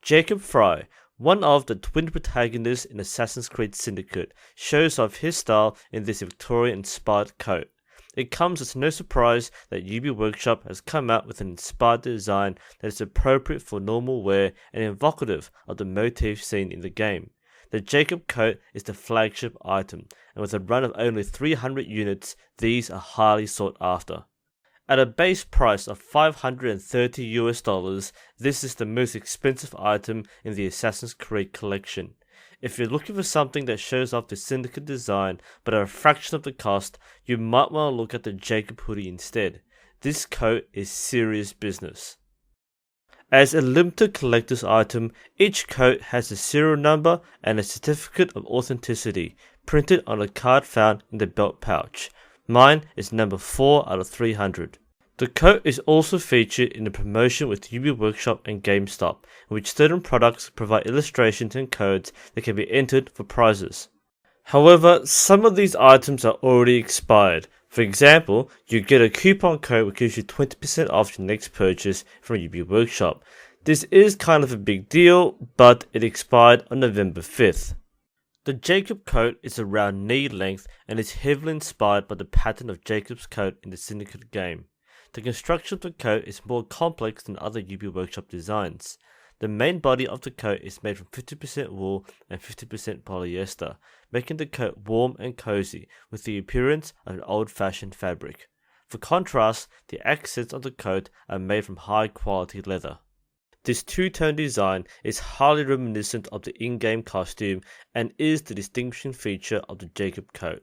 Jacob Fry, one of the twin protagonists in Assassin's Creed Syndicate, shows off his style in this Victorian-inspired coat. It comes as no surprise that Ubiworkshop has come out with an inspired design that is appropriate for normal wear and evocative of the motif seen in the game. The Jacob coat is the flagship item, and with a run of only 300 units, these are highly sought after. At a base price of $530 this is the most expensive item in the Assassin's Creed collection. If you're looking for something that shows off the Syndicate design but at a fraction of the cost, you might want to look at the Jacob hoodie instead. This coat is serious business. As a limited collector's item, each coat has a serial number and a certificate of authenticity printed on a card found in the belt pouch. Mine is number 4 out of 300. The coat is also featured in a promotion with Ubiworkshop and GameStop, in which certain products provide illustrations and codes that can be entered for prizes. However, some of these items are already expired. For example, you get a coupon code which gives you 20% off your next purchase from Ubiworkshop. This is kind of a big deal, but it expired on November 5th. The Jacob coat is around knee length and is heavily inspired by the pattern of Jacob's coat in the Syndicate game. The construction of the coat is more complex than other Ubiworkshop designs. The main body of the coat is made from 50% wool and 50% polyester, making the coat warm and cozy with the appearance of an old-fashioned fabric. For contrast, the accents of the coat are made from high-quality leather. This two-tone design is highly reminiscent of the in-game costume and is the distinguishing feature of the Jacob coat.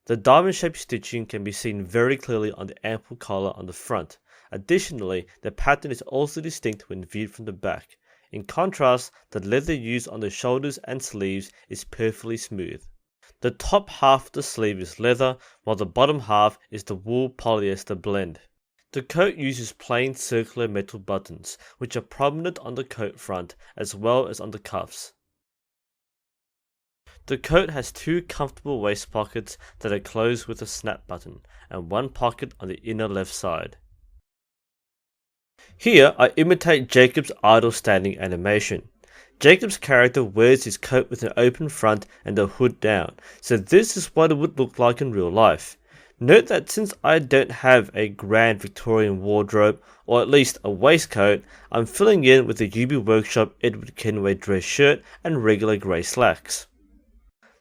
The diamond-shaped stitching can be seen very clearly on the ample collar on the front. Additionally, the pattern is also distinct when viewed from the back. In contrast, the leather used on the shoulders and sleeves is perfectly smooth. The top half of the sleeve is leather, while the bottom half is the wool-polyester blend. The coat uses plain circular metal buttons, which are prominent on the coat front as well as on the cuffs. The coat has two comfortable waist pockets that are closed with a snap button, and one pocket on the inner left side. Here I imitate Jacob's idle standing animation. Jacob's character wears his coat with an open front and the hood down, so this is what it would look like in real life. Note that since I don't have a grand Victorian wardrobe, or at least a waistcoat, I'm filling in with the Ubiworkshop Edward Kenway dress shirt and regular grey slacks.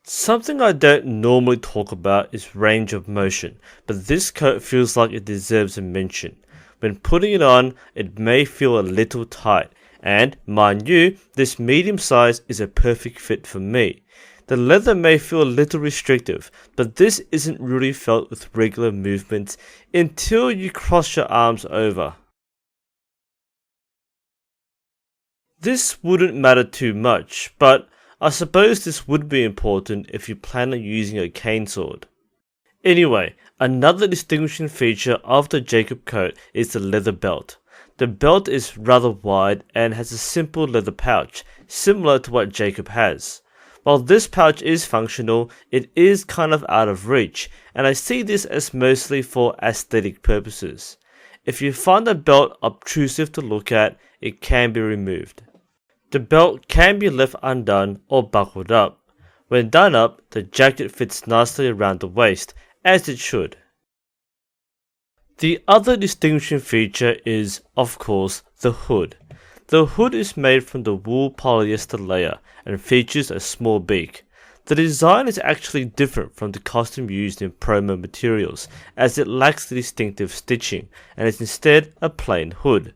Something I don't normally talk about is range of motion, but this coat feels like it deserves a mention. When putting it on, it may feel a little tight, and, mind you, this medium size is a perfect fit for me. The leather may feel a little restrictive, but this isn't really felt with regular movements until you cross your arms over. This wouldn't matter too much, but I suppose this would be important if you plan on using a cane sword. Anyway, another distinguishing feature of the Jacob coat is the leather belt. The belt is rather wide and has a simple leather pouch, similar to what Jacob has. While this pouch is functional, it is kind of out of reach, and I see this as mostly for aesthetic purposes. If you find the belt obtrusive to look at, it can be removed. The belt can be left undone or buckled up. When done up, the jacket fits nicely around the waist, as it should. The other distinguishing feature is, of course, the hood. The hood is made from the wool polyester layer and features a small beak. The design is actually different from the costume used in promo materials, as it lacks the distinctive stitching and is instead a plain hood.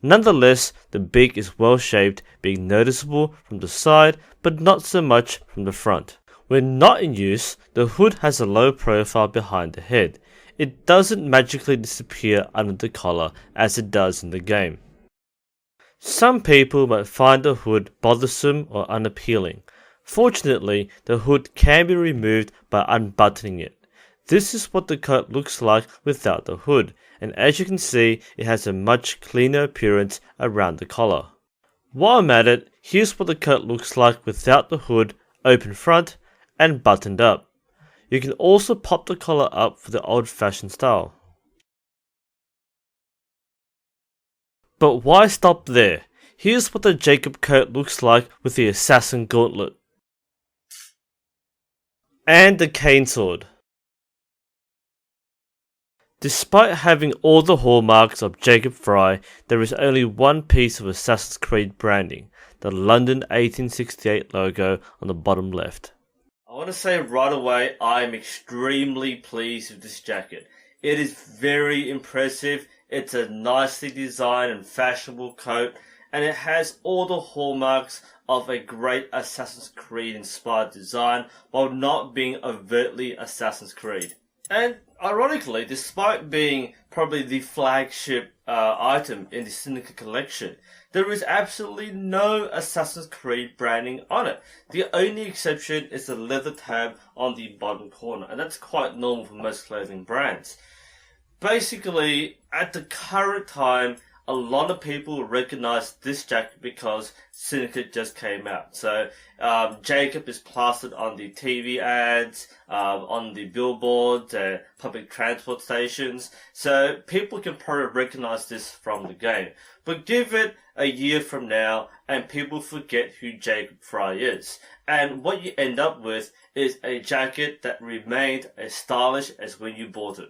Nonetheless, the beak is well shaped, being noticeable from the side but not so much from the front. When not in use, the hood has a low profile behind the head. It doesn't magically disappear under the collar as it does in the game. Some people might find the hood bothersome or unappealing. Fortunately, the hood can be removed by unbuttoning it. This is what the coat looks like without the hood, and as you can see, it has a much cleaner appearance around the collar. While I'm at it, here's what the coat looks like without the hood, open front, and buttoned up. You can also pop the collar up for the old-fashioned style. But why stop there? Here's what the Jacob coat looks like with the assassin gauntlet. And the cane sword. Despite having all the hallmarks of Jacob Fry, there is only one piece of Assassin's Creed branding, the London 1868 logo on the bottom left. I want to say right away, I am extremely pleased with this jacket. It is very impressive, it's a nicely designed and fashionable coat, and it has all the hallmarks of a great Assassin's Creed inspired design while not being overtly Assassin's Creed. And ironically, despite being probably the flagship item in the Syndicate collection, there is absolutely no Assassin's Creed branding on it. The only exception is the leather tab on the bottom corner, and that's quite normal for most clothing brands. Basically, at the current time, a lot of people recognize this jacket because Syndicate just came out. So Jacob is plastered on the TV ads, on the billboards, public transport stations. So people can probably recognize this from the game. But give it a year from now and people forget who Jacob Fry is. And what you end up with is a jacket that remained as stylish as when you bought it.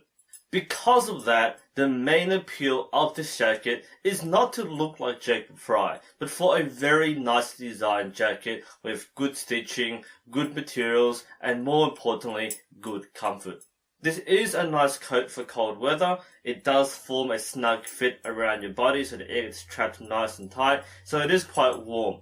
Because of that, the main appeal of this jacket is not to look like Jacob Fry, but for a very nicely designed jacket with good stitching, good materials, and more importantly, good comfort. This is a nice coat for cold weather. It does form a snug fit around your body so the air gets trapped nice and tight, so it is quite warm.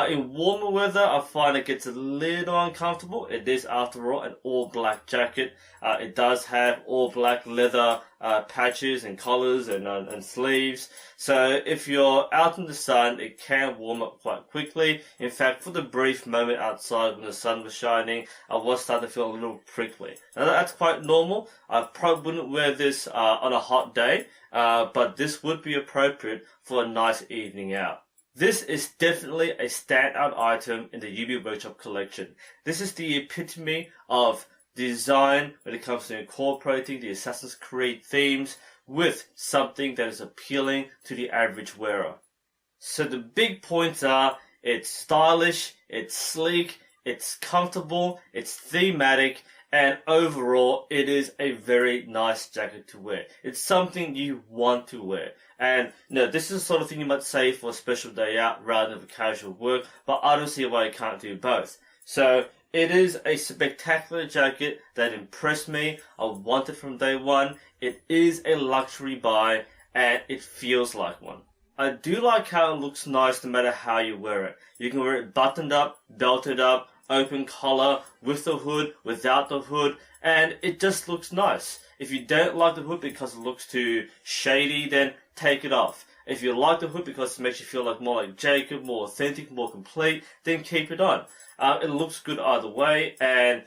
In warmer weather, I find it gets a little uncomfortable. It is, after all, an all-black jacket. It does have all-black leather patches and collars and sleeves. So if you're out in the sun, it can warm up quite quickly. In fact, for the brief moment outside when the sun was shining, I was starting to feel a little prickly. Now, that's quite normal. I probably wouldn't wear this on a hot day, but this would be appropriate for a nice evening out. This is definitely a standout item in the Ubiworkshop collection. This is the epitome of design when it comes to incorporating the Assassin's Creed themes with something that is appealing to the average wearer. So the big points are, it's stylish, it's sleek, it's comfortable, it's thematic, and overall, it is a very nice jacket to wear. It's something you want to wear. And, this is the sort of thing you might say for a special day out rather than for casual work, but I don't see why you can't do both. So, it is a spectacular jacket that impressed me. I want it from day one. It is a luxury buy, and it feels like one. I do like how it looks nice no matter how you wear it. You can wear it buttoned up, belted up, open collar, with the hood, without the hood, and it just looks nice. If you don't like the hood because it looks too shady, then take it off. If you like the hood because it makes you feel more like Jacob, more authentic, more complete, then keep it on. It looks good either way, and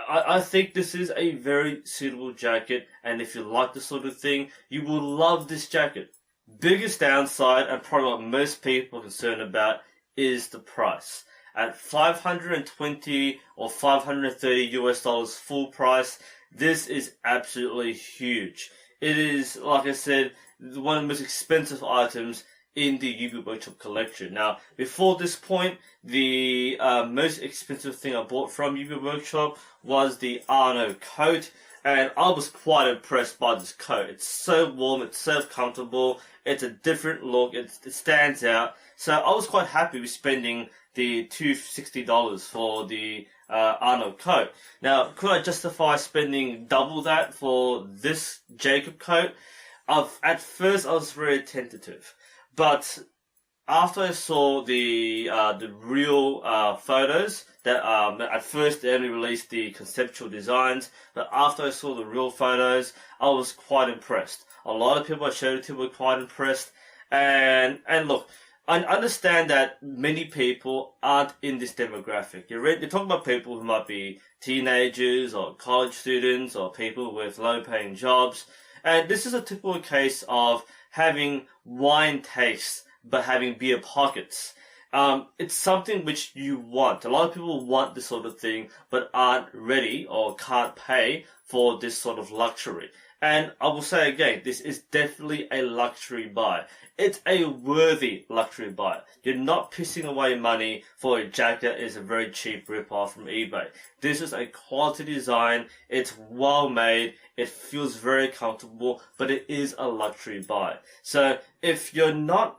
I think this is a very suitable jacket, and if you like this sort of thing, you will love this jacket. Biggest downside, and probably what most people are concerned about, is the price. At $520 or $530 US full price, this is absolutely huge. It is, like I said, one of the most expensive items in the Ubiworkshop collection. Now, before this point, the most expensive thing I bought from Ubiworkshop was the Arno Coat, and I was quite impressed by this coat. It's so warm, it's so comfortable, it's a different look, it stands out. So I was quite happy with spending the $260 for the Arno Coat. Now, could I justify spending double that for this Jacob coat? At first, I was very tentative, but after I saw the real photos, that at first they only released the conceptual designs, but after I saw the real photos, I was quite impressed. A lot of people I showed it to were quite impressed, and look, I understand that many people aren't in this demographic. You're talking about people who might be teenagers or college students or people with low-paying jobs. And this is a typical case of having wine tastes but having beer pockets. It's something which you want. A lot of people want this sort of thing but aren't ready or can't pay for this sort of luxury. And I will say again, this is definitely a luxury buy. It's a worthy luxury buy. You're not pissing away money for a jacket that is a very cheap rip-off from eBay. This is a quality design, it's well made, it feels very comfortable, but it is a luxury buy. So if you're not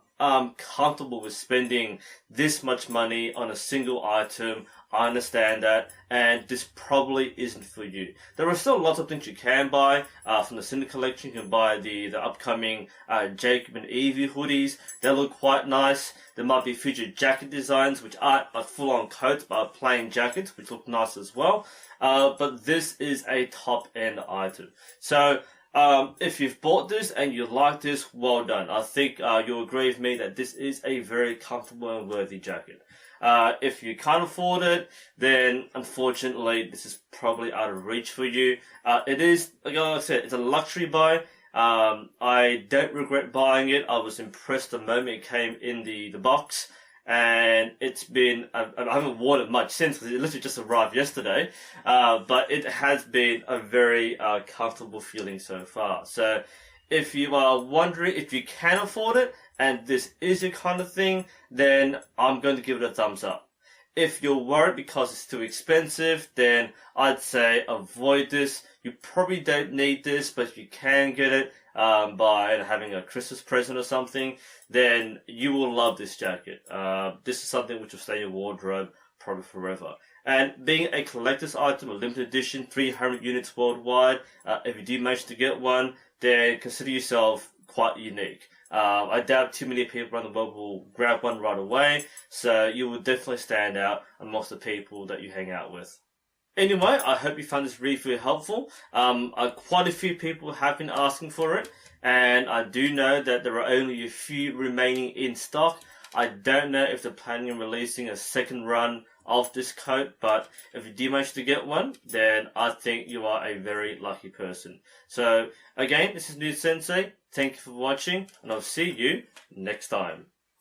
comfortable with spending this much money on a single item, I understand that, and this probably isn't for you. There are still lots of things you can buy from the Syndicate collection. You can buy the upcoming Jacob and Evie hoodies. They look quite nice. There might be future jacket designs, which aren't like full-on coats, but are plain jackets, which look nice as well. But this is a top-end item. So if you've bought this and you like this, well done. I think you'll agree with me that this is a very comfortable and worthy jacket. If you can't afford it, then unfortunately this is probably out of reach for you. It is, like I said, it's a luxury buy. I don't regret buying it. I was impressed the moment it came in the box. And it's been, I haven't worn it much since because it literally just arrived yesterday. But it has been a very comfortable feeling so far. So if you are wondering if you can afford it and this is your kind of thing, then I'm going to give it a thumbs up. If you're worried because it's too expensive, then I'd say avoid this. You probably don't need this, but if you can get it by having a Christmas present or something, then you will love this jacket. This is something which will stay in your wardrobe probably forever. And being a collector's item, a limited edition, 300 units worldwide, if you do manage to get one, then consider yourself quite unique. I doubt too many people around the world will grab one right away, so you will definitely stand out amongst the people that you hang out with. Anyway, I hope you found this really helpful. Quite a few people have been asking for it, and I do know that there are only a few remaining in stock. I don't know if they're planning on releasing a second run of this coat, but if you do manage to get one, then I think you are a very lucky person. So again, this is NUSensei. Thank you for watching, and I'll see you next time.